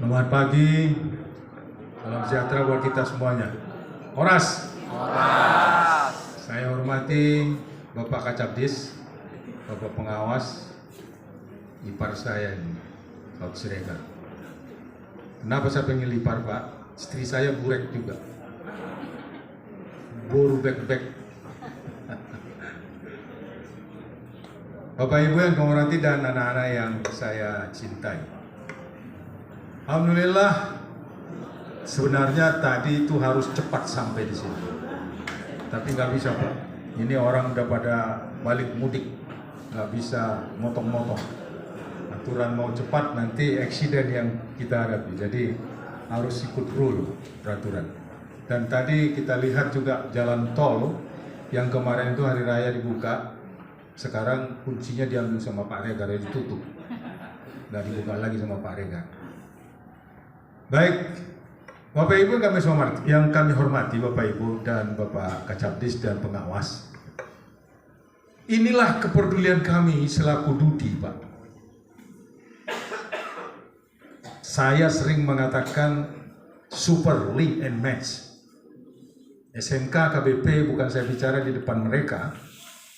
Selamat pagi, salam sejahtera buat kita semuanya. Oras. Saya hormati Bapak Kacabdis, Bapak pengawas, ipar saya ini, Laut Siregar. Kenapa saya pengen ipar, Pak? Istri saya burek juga. Boru bek-bek. Bapak Ibu yang kami hormati dan anak-anak yang saya cintai. Alhamdulillah, sebenarnya tadi itu harus cepat sampai di sini, tapi nggak bisa, Pak. Ini orang udah pada balik mudik, nggak bisa motong-motong. Aturan mau cepat nanti eksiden yang kita hadapi, jadi harus ikut rule peraturan. Dan tadi kita lihat juga jalan tol yang kemarin itu hari raya dibuka, sekarang kuncinya diambil sama Pak Regar, ditutup, nggak dibuka lagi sama Pak Regar. Baik, Bapak Ibu yang kami hormati Bapak Ibu dan Bapak Kacabdis dan pengawas. Inilah kepedulian kami selaku Dudi, Pak. Saya sering mengatakan super link and match. SMK KBP bukan saya bicara di depan mereka.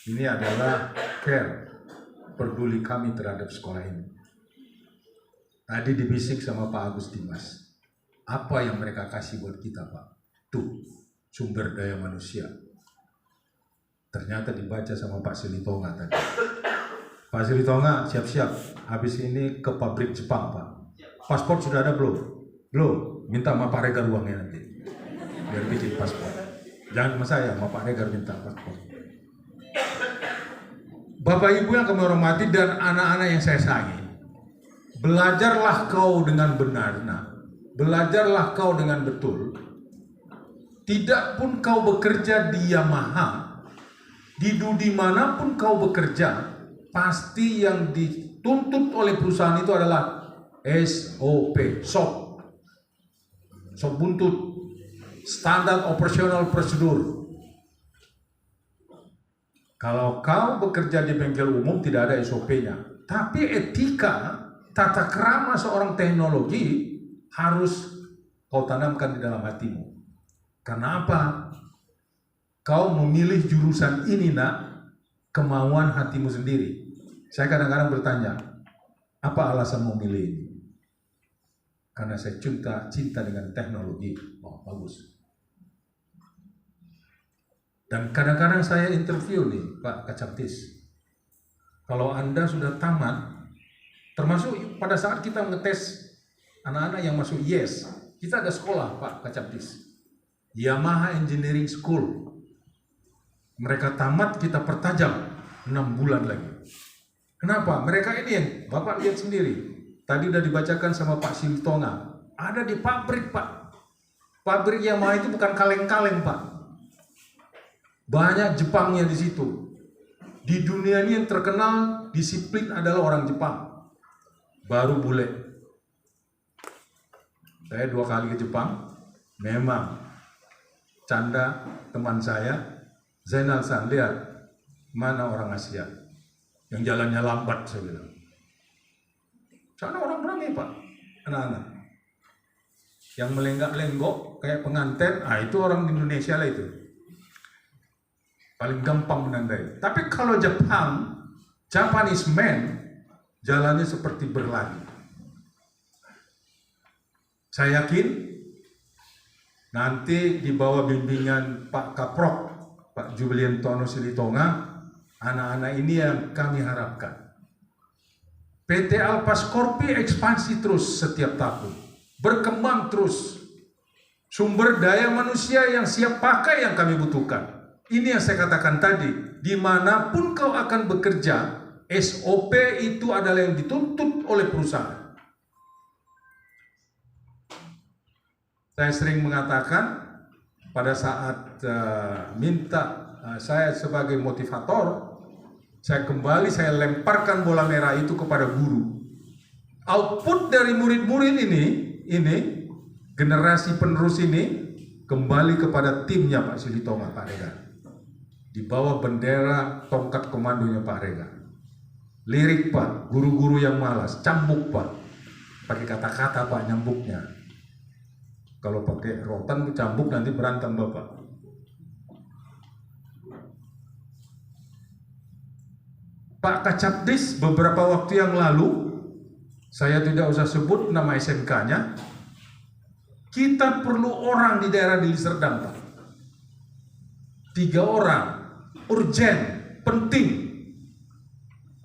Ini adalah care, peduli kami terhadap sekolah ini. Tadi dibisik sama Pak Agus Dimas, apa yang mereka kasih buat kita, Pak? Tuh, sumber daya manusia. Ternyata dibaca sama Pak Silitonga tadi. Pak Silitonga, siap-siap. Habis ini ke pabrik Jepang, Pak. Paspor sudah ada belum? Belum. Minta sama Pak Regar uangnya nanti, biar bikin paspor. Jangan sama saya, sama Pak Regar minta paspor. Bapak Ibu yang kami hormati dan anak-anak yang saya sayangi, belajarlah kau dengan benar, belajarlah kau dengan betul. Tidak pun kau bekerja di Yamaha, di Dudi manapun kau bekerja, pasti yang dituntut oleh perusahaan itu adalah SOP, SOP buntut, Standard Operational Procedure. Kalau kau bekerja di bengkel umum tidak ada SOP-nya, tapi etika, tata krama seorang teknologi harus kau tanamkan di dalam hatimu. Karena apa? Kau memilih jurusan ini, kemauan hatimu sendiri. Saya kadang-kadang bertanya, apa alasan memilih ini? Karena saya cinta dengan teknologi. Oh, bagus. Dan kadang-kadang saya interview nih, Pak Kacabdis. Kalau Anda sudah tamat, termasuk pada saat kita ngetes anak-anak yang masuk YES, kita ada sekolah, Pak Kacabdis, Yamaha Engineering School. Mereka tamat, kita pertajam 6 bulan lagi. Kenapa? Mereka ini yang Bapak lihat sendiri. Tadi udah dibacakan sama Pak Silitonga. Ada di pabrik, Pak. Pabrik Yamaha itu bukan kaleng-kaleng, Pak. Banyak Jepangnya di situ. Di dunia ini yang terkenal disiplin adalah orang Jepang. Baru bule. Saya 2 kali ke Jepang. Memang canda teman saya, Zainal San, lihat mana orang Asia yang jalannya lambat, saya bilang. Sana orang ramai, Pak, anak-anak. Yang melenggak-lenggok kayak pengantin, itu orang Indonesia lah itu. Paling gampang menandai. Tapi kalau Japanese man, jalannya seperti berlari. Saya yakin nanti di bawah bimbingan Pak Kaprok, Pak Juliantono Silitonga, anak-anak ini yang kami harapkan. PT Alpas Corpi ekspansi terus setiap tahun, berkembang terus. Sumber daya manusia yang siap pakai yang kami butuhkan. Ini yang saya katakan tadi, dimanapun kau akan bekerja, SOP itu adalah yang dituntut oleh perusahaan. Saya sering mengatakan pada saat saya sebagai motivator, saya kembali lemparkan bola merah itu kepada guru. Output dari murid-murid ini generasi penerus ini kembali kepada timnya Pak Silitonga, Pak Regar. Di bawah bendera tongkat komandonya Pak Regar. Lirik, Pak, guru-guru yang malas, cambuk, Pak. pakai kata-kata Pak nyambuknya. Kalau pakai rotan cambuk nanti berantem Bapak. Pak Kacabdis beberapa waktu yang lalu, saya tidak usah sebut nama SMK-nya, kita perlu orang di daerah Deli Serdang Pak. 3 orang, urgen, penting.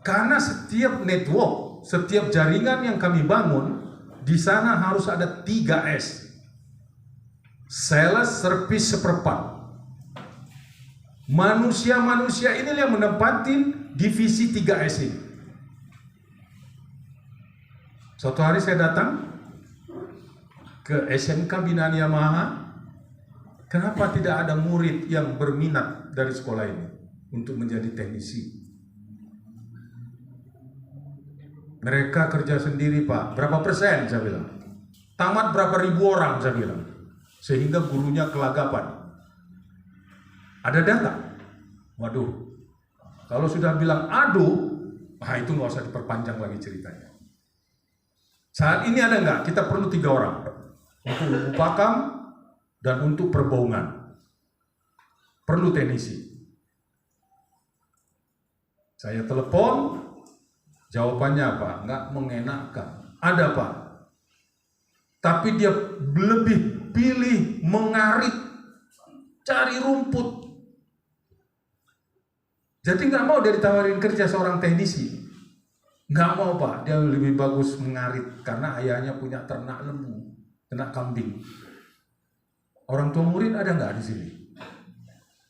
Karena setiap network, setiap jaringan yang kami bangun, di sana harus ada 3S. Sales, service, seperempat. Manusia-manusia ini yang menempati divisi 3S ini. Suatu hari saya datang ke SMK Binaan Yamaha. Kenapa tidak ada murid yang berminat dari sekolah ini untuk menjadi teknisi? Mereka kerja sendiri Pak. Berapa persen saya bilang? Tamat berapa ribu orang saya bilang. Sehingga gurunya kelagapan. Ada data. Waduh. Kalau sudah bilang aduh, itu nggak usah diperpanjang lagi ceritanya. Saat ini ada nggak? Kita perlu 3 orang. Untuk Lubu Pakam dan untuk Perbohongan. Perlu teknisi. Saya telepon, jawabannya apa? Nggak mengenakan. Ada Pak. Tapi dia lebih pilih mengarit, cari rumput. Jadi nggak mau dia ditawarin kerja seorang teknisi. Nggak mau Pak, dia lebih bagus mengarit karena ayahnya punya ternak lembu, ternak kambing. Orang tua murid ada nggak di sini?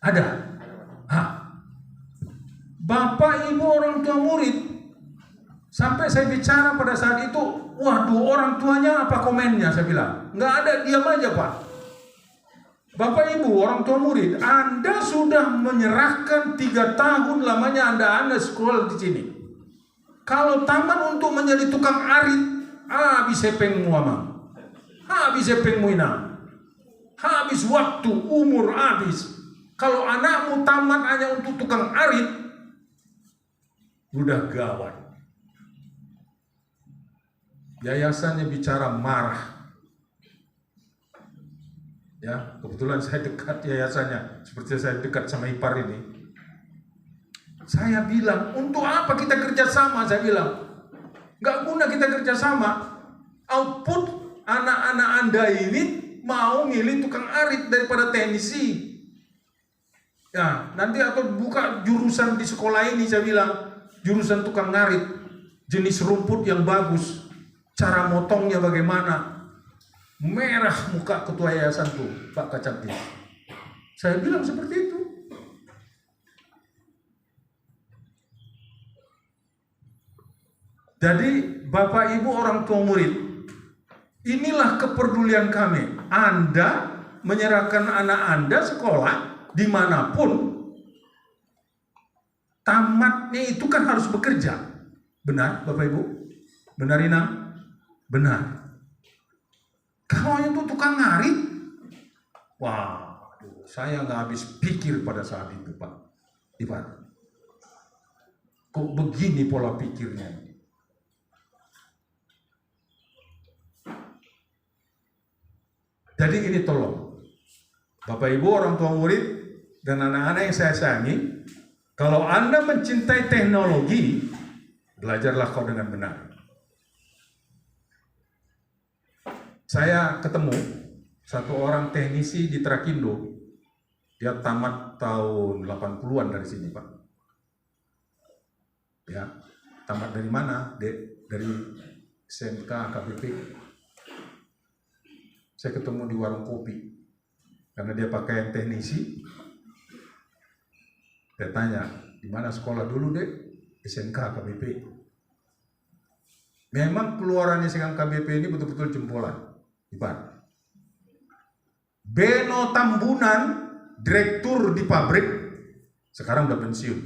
Ada. Bapak ibu orang tua murid. Sampai saya bicara pada saat itu, waduh orang tuanya apa komennya saya bilang. Nggak ada, diam aja Pak. Bapak ibu orang tua murid, Anda sudah menyerahkan 3 tahun lamanya Anda sekolah di sini. Kalau taman untuk menjadi tukang arit, habis sepeng muamang, habis sepeng muina, habis waktu, umur habis. Kalau anakmu taman hanya untuk tukang arit, udah gawat. Yayasannya bicara marah. Ya, kebetulan saya dekat yayasannya, seperti saya dekat sama ipar ini. Saya bilang, untuk apa kita kerjasama? Saya bilang, nggak guna kita kerjasama. Output anak-anak Anda ini mau milih tukang arit daripada teknisi. Ya, nanti atau buka jurusan di sekolah ini, saya bilang, jurusan tukang ngarit, jenis rumput yang bagus, cara motongnya bagaimana. Merah muka ketua yayasan tuh, Pak Kacabdis. Saya bilang seperti itu. Jadi Bapak Ibu orang tua murid, inilah kepedulian kami. Anda menyerahkan anak Anda sekolah dimanapun, tamatnya itu kan harus bekerja. Benar Bapak Ibu? Benar Inam? Benar. Kalau itu tukang ngarit, wah, saya nggak habis pikir pada saat itu Pak Ivan. Kok begini pola pikirnya? Jadi ini tolong, Bapak Ibu orang tua murid dan anak-anak yang saya sayangi, kalau Anda mencintai teknologi, belajarlah kau dengan benar. Saya ketemu satu orang teknisi di Trakindo. Dia tamat tahun 80-an dari sini, Pak. Ya, tamat dari mana? Dari SMK KBP. Saya ketemu di warung kopi. Karena dia pakaian teknisi. Saya tanya, di mana sekolah dulu, Dek? SMK KBP. Memang keluarannya SMK KBP ini betul-betul jempolan. Iban. Beno Tambunan, direktur di pabrik, sekarang udah pensiun.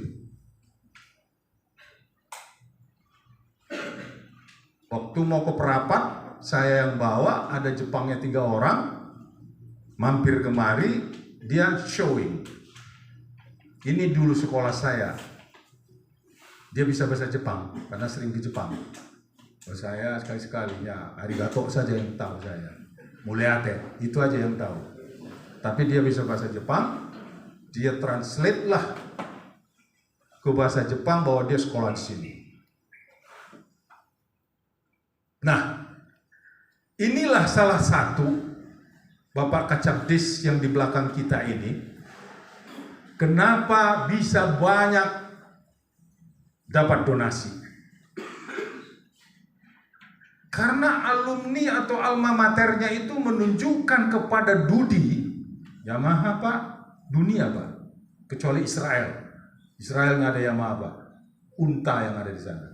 Waktu mau ke Perapat, saya yang bawa, ada Jepangnya 3 orang, mampir kemari, dia showing. Ini dulu sekolah saya. Dia bisa bahasa Jepang, karena sering di Jepang. Saya sekali-sekali ya arigato saja yang tahu saya. Muleate, itu aja yang tahu. Tapi dia bisa bahasa Jepang, dia translate lah ke bahasa Jepang bahwa dia sekolah di sini. Nah, inilah salah satu Bapak Kacabdis yang di belakang kita ini. Kenapa bisa banyak dapat donasi? Karena alumni atau alma maternya itu menunjukkan kepada Dudi, Yamaha Pak, dunia Pak, kecuali Israel. Israel nggak ada Yamaha Pak, unta yang ada di sana.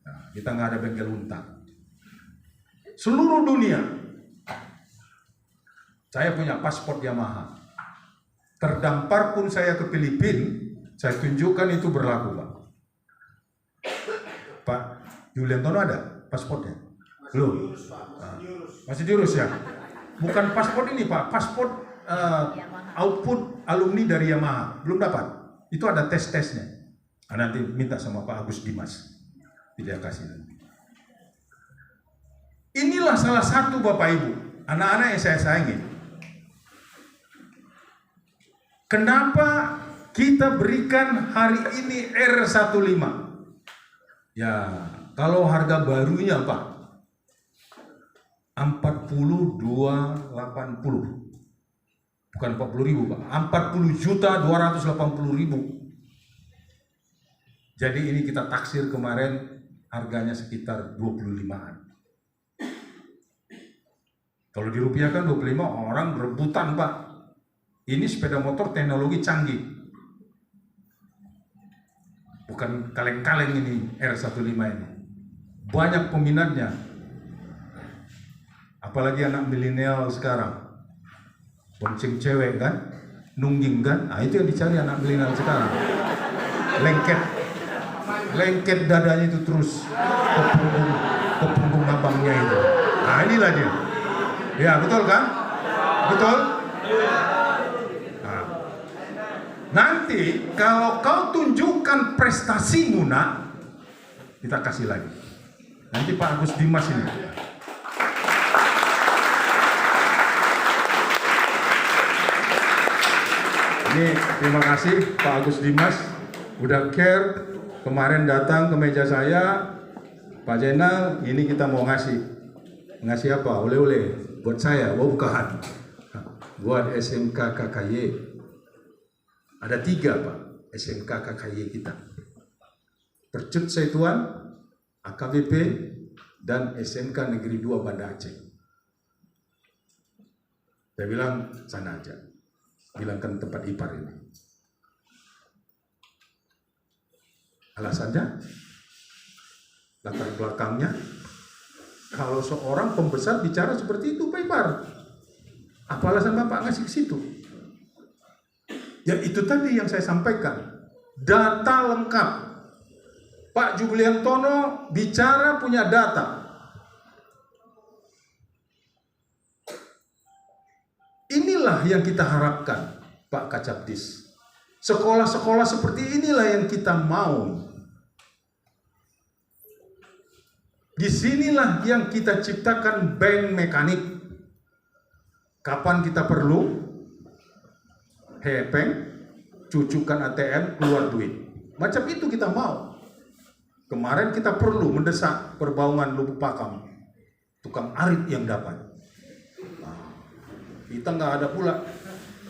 Nah, kita nggak ada bengkel unta. Seluruh dunia, saya punya paspor Yamaha. Terdampar pun saya ke Filipina, saya tunjukkan itu berlaku Pak. Pak Yuliantono ada paspornya? Belum? Masih diurus ya? Bukan paspor ini Pak, paspor output alumni dari Yamaha. Belum dapat. Itu ada tes-tesnya. Nanti minta sama Pak Agus Dimas. Dia kasih nanti. Inilah salah satu Bapak Ibu, anak-anak yang saya sayangi. Kenapa kita berikan hari ini R15? Ya, kalau harga barunya Pak 42.80, bukan 40.000 Pak, 40.280.000. Jadi ini kita taksir kemarin harganya sekitar 25-an. Kalau dirupiahkan 25, orang rebutan Pak. Ini sepeda motor teknologi canggih. Bukan kaleng-kaleng ini R15 ini. Banyak peminatnya. Apalagi anak milenial sekarang. Bonceng cewek kan, nungging kan. Nah, itu yang dicari anak milenial sekarang. Lengket dadanya itu terus ke punggung abangnya itu. Nah, inilah dia. Ya, betul kan? Betul? Nah, nanti kalau kau tunjukkan prestasimu nak, kita kasih lagi. Nanti Pak Agus Dimas ini. Ini terima kasih Pak Agus Dimas udah care, kemarin datang ke meja saya. Pak Jenal, ini kita mau ngasih apa? Oleh-oleh buat saya, bukan buat SMK KKY. Ada 3 Pak SMK KKY kita, Percut Setuan, AKBP, dan SMK Negeri 2 Banda Aceh. Saya bilang sana aja, bilangkan tempat ipar ini. Alasannya, latar belakangnya, kalau seorang pembesar bicara seperti itu Pak Ipar, apa alasan Bapak ngasih ke situ? Ya itu tadi yang saya sampaikan, data lengkap. Pak Juliantono bicara punya data. Inilah yang kita harapkan Pak Kacabdis. Sekolah-sekolah seperti inilah yang kita mau. Disinilah yang kita ciptakan bank mekanik. Kapan kita perlu, hepeng, cucukan ATM, keluar duit. Macam itu kita mau. Kemarin kita perlu mendesak Perbaungan Lubuk Pakam, tukang arit yang dapat. Nah, kita nggak ada pula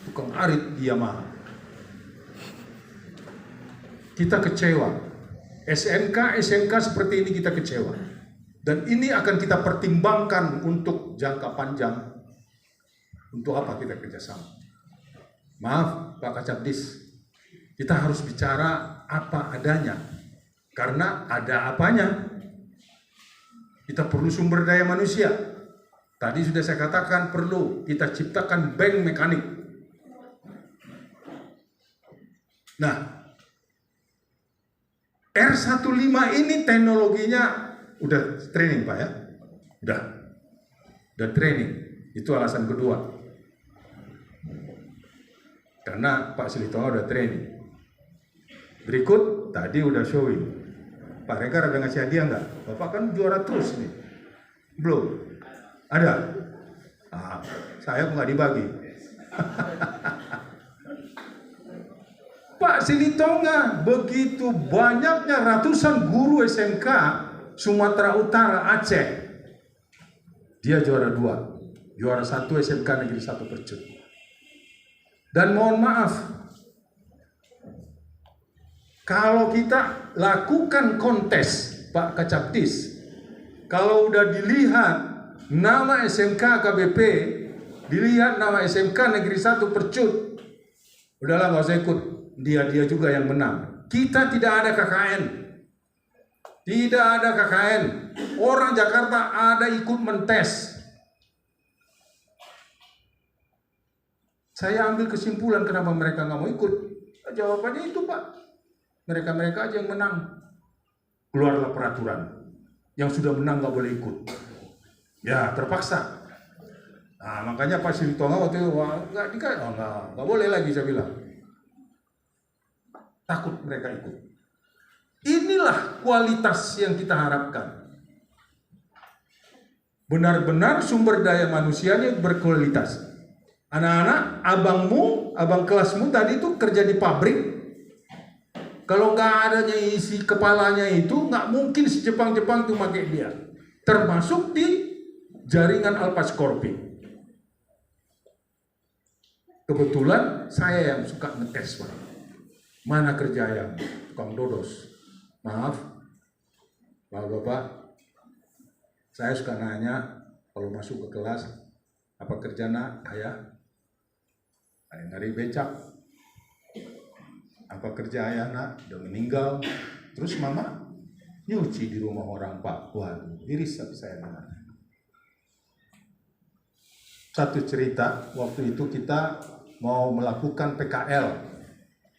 tukang arit di Yamaha. Kita kecewa. SMK seperti ini kita kecewa. Dan ini akan kita pertimbangkan untuk jangka panjang. Untuk apa kita kerjasama? Maaf Pak Kacabdis, kita harus bicara apa adanya. Karena ada apanya. Kita perlu sumber daya manusia. Tadi sudah saya katakan perlu kita ciptakan bank mekanik. Nah, R15 ini teknologinya udah training Pak ya? Udah training. Itu alasan kedua. Karena Pak Silitono udah training. Berikut tadi udah showing. Pak Regar ada ngasih hadiah nggak? Bapak kan juara terus nih. Belum? Ada? Saya nggak dibagi. Pak Silitonga, begitu banyaknya ratusan guru SMK Sumatera Utara Aceh. Dia juara 2, juara 1 SMK Negeri 1 Percut. Dan mohon maaf, kalau kita lakukan kontes Pak Kacaptis, kalau udah dilihat nama SMK KBP, dilihat nama SMK Negeri 1 Percut, udahlah nggak usah ikut, dia juga yang menang. Kita tidak ada KKN, tidak ada KKN. Orang Jakarta ada ikut mentes. Saya ambil kesimpulan kenapa mereka nggak mau ikut. Jawabannya itu Pak, mereka aja yang menang. Keluarlah peraturan, yang sudah menang nggak boleh ikut. Ya terpaksa. Nah, makanya Pak Silitonga waktu itu nggak boleh lagi, saya bilang. Takut mereka ikut. Inilah kualitas yang kita harapkan. Benar-benar sumber daya manusianya berkualitas. Anak-anak, abang kelasmu tadi itu kerja di pabrik. Kalau nggak adanya isi kepalanya itu, nggak mungkin si Jepang-Jepang itu pakai dia. Termasuk di jaringan Alpas Corpi. Kebetulan saya yang suka ngetes, Pak. Mana kerja yang tukang dodos? Maaf, Bapak, saya suka nanya kalau masuk ke kelas, apa kerja nak? Ayah ngari becak. Apa kerja ayah nak? Udah meninggal. Terus mama nyuci di rumah orang Pak. Waduh, iris tapi saya dengar. Satu cerita, waktu itu kita mau melakukan PKL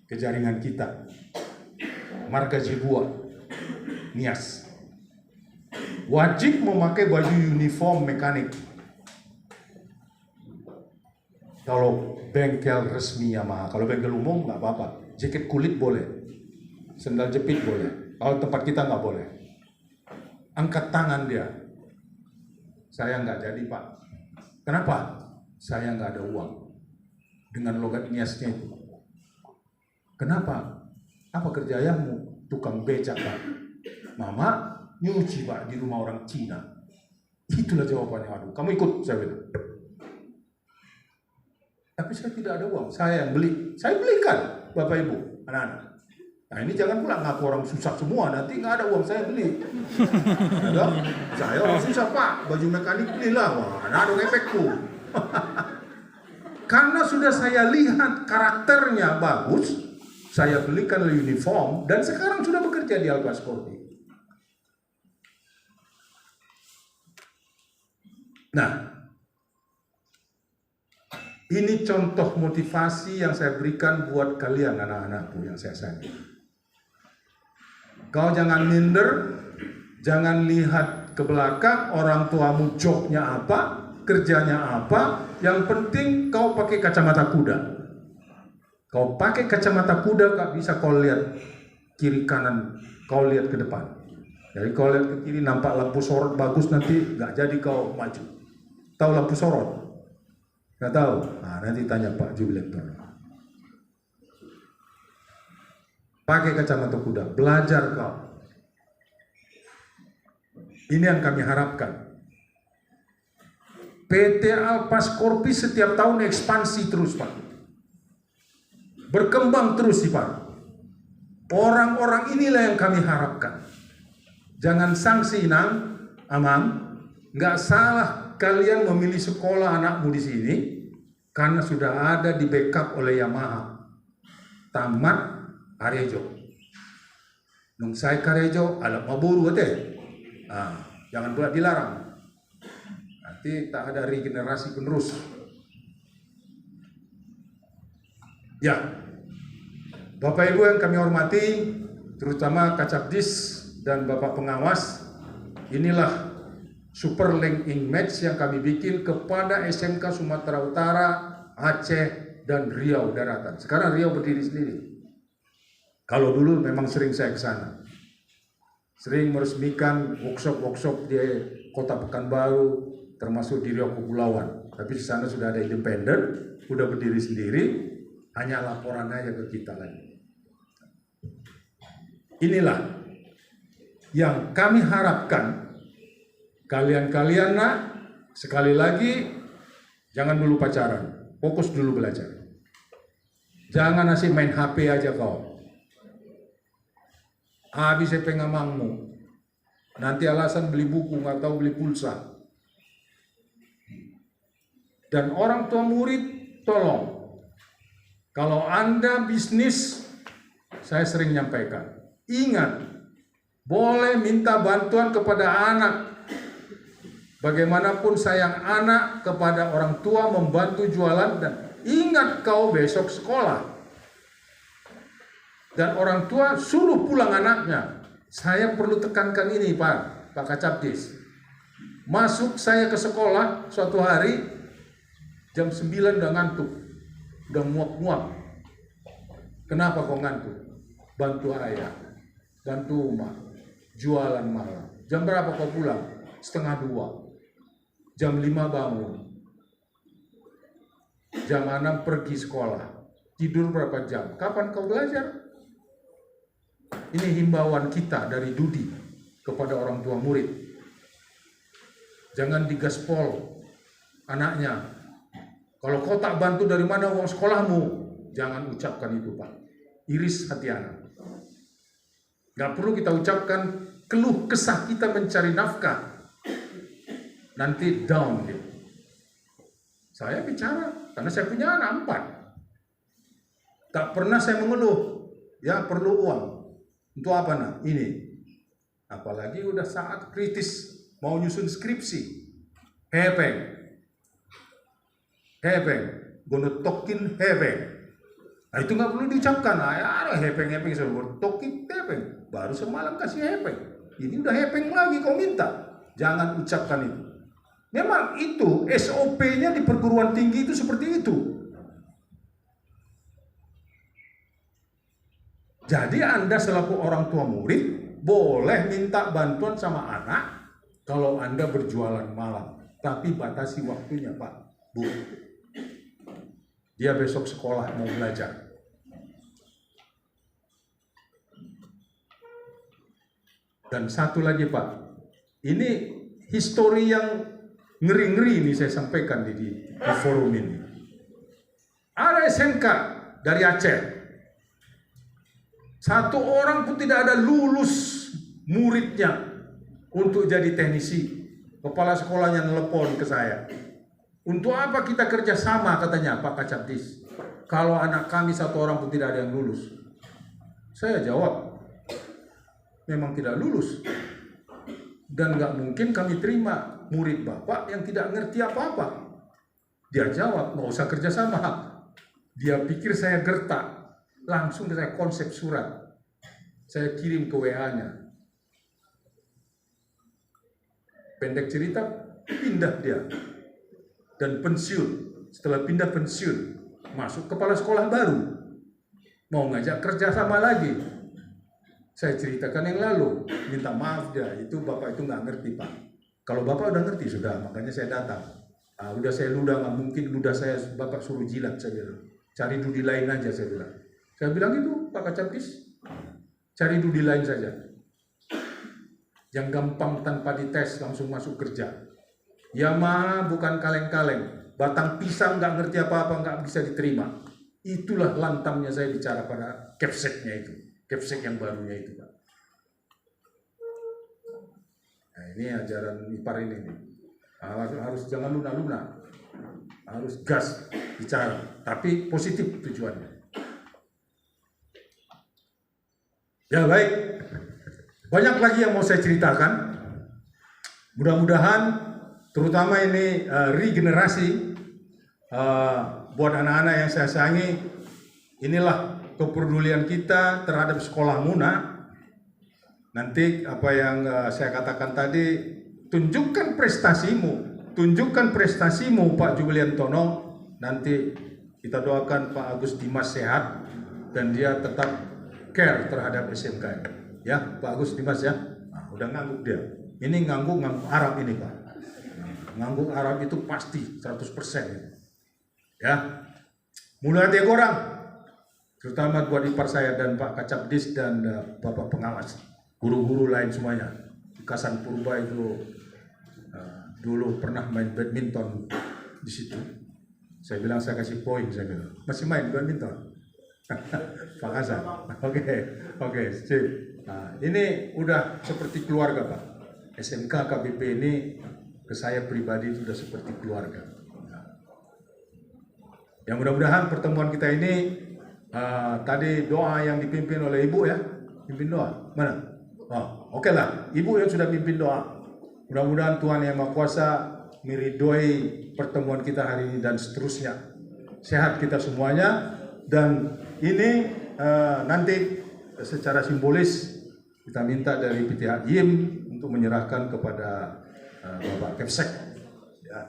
ke jaringan kita. Marga Jibua, Nias. Wajib memakai baju uniform mekanik. Kalau bengkel resmi Yamaha, kalau bengkel umum nggak apa-apa. Jaket kulit boleh, sendal jepit boleh. Kalau tempat kita nggak boleh. Angkat tangan dia. Saya nggak jadi Pak. Kenapa? Saya nggak ada uang. Dengan logat Niasnya itu. Kenapa? Apa kerja ayahmu? Tukang becak Pak. Mama nyuci Pak di rumah orang Cina. Itulah jawabannya. Aduh, kamu ikut, saya bilang. Tapi saya tidak ada uang, saya yang beli. Saya belikan, Bapak Ibu, anak-anak. Nah ini jangan pula ngaku orang susah semua, nanti nggak ada uang saya beli. Ada? Saya orang susah Pak, baju mekanik belilah. Wah, ada efekku. Karena sudah saya lihat karakternya bagus, saya belikan uniform, dan sekarang sudah bekerja di Alpas Corpi. Nah, ini contoh motivasi yang saya berikan buat kalian anak-anakku yang saya sayang. Kau jangan minder, jangan lihat ke belakang orang tuamu jobnya apa, kerjanya apa. Yang penting kau pakai kacamata kuda. Kau pakai kacamata kuda, gak bisa kau lihat kiri kanan, kau lihat ke depan. Jadi kau lihat ke kiri nampak lampu sorot bagus, nanti gak jadi kau maju. Tahu lampu sorot? Nggak tahu? Nah, nanti tanya Pak Jubilektor. Pakai kacamata kuda, belajar kau. Ini yang kami harapkan. PT Alpas Corpi setiap tahun ekspansi terus Pak. Berkembang terus sih Pak. Orang-orang inilah yang kami harapkan. Jangan sanksi Nang, Amang. Nggak salah kalian memilih sekolah anakmu di sini karena sudah ada di backup oleh Yamaha. Tamat Arejo. Nung saya Karejo alat maburu ate. Jangan pula dilarang. Nanti tak ada regenerasi penerus. Ya. Bapak Ibu yang kami hormati, terutama Kacapdis dan Bapak Pengawas, inilah Super Linking Match yang kami bikin kepada SMK Sumatera Utara, Aceh, dan Riau Daratan. Sekarang Riau berdiri sendiri. Kalau dulu memang sering saya ke sana. sering meresmikan workshop-workshop di Kota Pekanbaru, termasuk di Riau Kepulauan. Tapi di sana sudah ada independen, sudah berdiri sendiri, hanya laporan aja ke kita lagi. Inilah yang kami harapkan kalian-kalian nak, sekali lagi jangan dulu pacaran, fokus dulu belajar. Jangan asik main HP aja kau. Habis pengamangmu. Nanti alasan beli buku, nggak tahu beli pulsa. Dan orang tua murid, tolong. Kalau Anda bisnis, saya sering nyampaikan. Ingat, boleh minta bantuan kepada anak. Bagaimanapun sayang anak kepada orang tua membantu jualan, dan ingat kau besok sekolah. Dan orang tua suruh pulang anaknya. Saya perlu tekankan ini Pak Kacaptis. Masuk saya ke sekolah suatu hari, jam 9 udah ngantuk. Udah muak-muak. Kenapa kau ngantuk? Bantu ayah, bantu emak, jualan malam. Jam berapa kau pulang? 1:30. Jam 5 bangun. Jam 6 pergi sekolah. Tidur berapa jam? Kapan kau belajar? Ini himbauan kita dari Dudi kepada orang tua murid. Jangan digaspol anaknya. Kalau kau tak bantu, dari mana uang sekolahmu? Jangan ucapkan itu Pak. Iris hati anak. Gak perlu kita ucapkan keluh kesah kita mencari nafkah. Nanti down dia. Saya bicara karena saya punya anak 4. Tak pernah saya mengeluh. Ya perlu uang. Untuk apa nak? Ini. Apalagi udah saat kritis mau nyusun skripsi. Hepeng. Gonna tokin hepeng. Nah itu nggak perlu diucapkan. Ya hepeng selalu tokin hepeng. Baru semalam kasih hepeng. Ini udah hepeng lagi kau minta. Jangan ucapkan itu. Memang itu SOP-nya di perguruan tinggi itu seperti itu. Jadi Anda selaku orang tua murid boleh minta bantuan sama anak kalau Anda berjualan malam. Tapi batasi waktunya Pak, Bu. Dia besok sekolah mau belajar. Dan satu lagi Pak, ini histori yang ngeri-ngeri ini saya sampaikan di forum ini. Ada SMK dari Aceh. Satu orang pun tidak ada lulus muridnya untuk jadi teknisi. Kepala sekolahnya nelpon ke saya. Untuk apa kita kerjasama katanya Pak Kacaptis. Kalau anak kami satu orang pun tidak ada yang lulus. Saya jawab, memang tidak lulus. Dan nggak mungkin kami terima murid Bapak yang tidak ngerti apa-apa. Dia jawab, nggak usah kerjasama. Dia pikir saya gertak. Langsung saya konsep surat, saya kirim ke WA-nya. Pendek cerita, pindah dia dan pensiun. Setelah pindah pensiun, masuk kepala sekolah baru, mau ngajak kerja sama lagi. Saya ceritakan yang lalu, minta maaf dia, itu Bapak itu nggak ngerti Pak. Kalau Bapak udah ngerti sudah, makanya saya datang. Udah saya ludah, nggak mungkin ludah saya Bapak suruh jilat, saya bilang. Cari Dudi lain aja, saya bilang. Saya bilang itu Pak Kacaptis, cari Dudi lain saja. Yang gampang tanpa dites langsung masuk kerja. Ya mah bukan kaleng-kaleng, batang pisang nggak ngerti apa-apa nggak bisa diterima. Itulah lantamnya saya bicara pada Kepseknya itu, Kepsek yang barunya itu Pak. Nah ini ajaran ipar ini. Harus jangan lunak-lunak, harus gas bicara, tapi positif tujuannya. Ya baik, banyak lagi yang mau saya ceritakan. Mudah-mudahan, terutama ini regenerasi buat anak-anak yang saya sayangi. Inilah kepedulian kita terhadap sekolah Muna. Nanti apa yang saya katakan tadi, tunjukkan prestasimu Pak Juliantono. Nanti kita doakan Pak Agus Dimas sehat dan dia tetap care terhadap SMK. Ya, Pak Agus Dimas ya. udah ngangguk dia. Ini ngangguk Arab ini Pak. Ngangguk Arab itu pasti 100%. Ya, mulai hati orang, terutama buat ipar saya dan Pak Kacabdis dan Bapak pengawas, guru-guru lain semuanya. Kasan Purba itu dulu pernah main badminton di situ. Saya bilang saya kasih poin, saya bilang masih main badminton. Pak Hasan, oke, sip. Nah, ini udah seperti keluarga Pak. SMK KBP ini ke saya pribadi itu sudah seperti keluarga. Yang mudah-mudahan pertemuan kita ini tadi doa yang dipimpin oleh Ibu ya, pimpin doa mana? Oke lah, Ibu yang sudah pimpin doa. Mudah-mudahan Tuhan Yang Maha Kuasa meridhoi pertemuan kita hari ini dan seterusnya. Sehat kita semuanya, dan ini nanti secara simbolis kita minta dari PTH YIM untuk menyerahkan kepada Bapak Kepsek. Ya.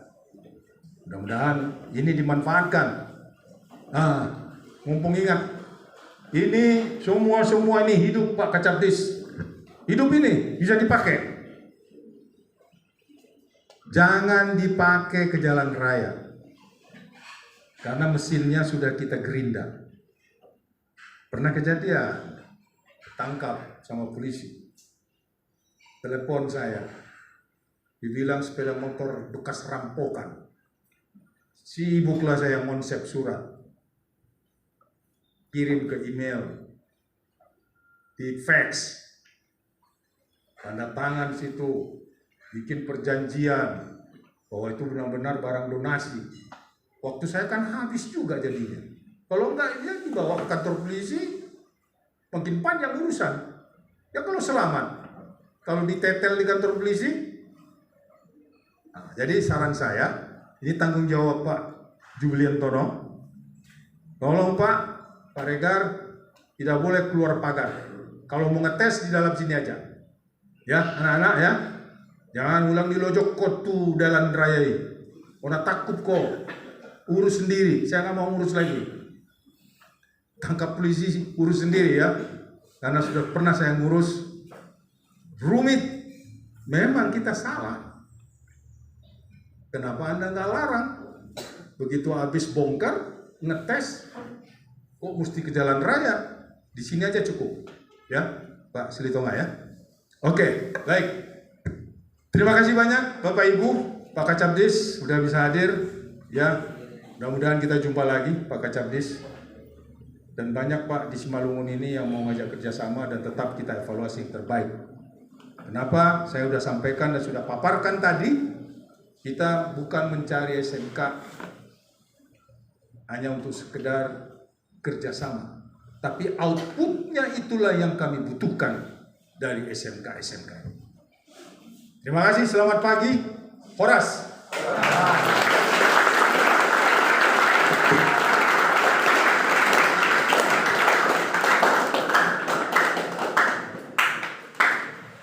Mudah-mudahan ini dimanfaatkan. Mumpung ingat, ini semua ini hidup Pak Kacabdis. Hidup ini bisa dipakai. Jangan dipakai ke jalan raya, karena mesinnya sudah kita gerinda. Pernah kejadian, tangkap sama polisi. Telepon saya, dibilang sepeda motor bekas rampokan. Sibuklah saya konsep surat, kirim ke email, di fax, tanda tangan situ, bikin perjanjian bahwa itu benar-benar barang donasi. Waktu saya kan habis juga jadinya. Kalau enggak, dia dibawa ke kantor polisi, makin panjang urusan. Ya kalau selamat, kalau ditetel di kantor polisi. Nah, jadi saran saya, ini tanggung jawab Pak Julian Tono. Tolong Pak Regar, tidak boleh keluar pagar. Kalau mau ngetes di dalam sini aja. Ya anak-anak ya. Jangan ulang di lojok kok tuh jalan raya ini. Orang takut kok. Urus sendiri. Saya nggak mau urus lagi. Tangkap polisi, urus sendiri ya. Karena sudah pernah saya ngurus. Rumit. Memang kita salah. Kenapa Anda nggak larang? Begitu habis bongkar, ngetes, kok mesti ke jalan raya? Di sini aja cukup. Ya, Pak Silitonga ya. Oke, baik. Terima kasih banyak Bapak Ibu, Pak Kacabdis sudah bisa hadir. Ya, mudah-mudahan kita jumpa lagi Pak Kacabdis. Dan banyak Pak di Simalungun ini yang mau ngajak kerjasama dan tetap kita evaluasi yang terbaik. Kenapa? Saya sudah sampaikan dan sudah paparkan tadi, kita bukan mencari SMK hanya untuk sekedar kerjasama, tapi outputnya itulah yang kami butuhkan dari SMK. Terima kasih, selamat pagi. Horas.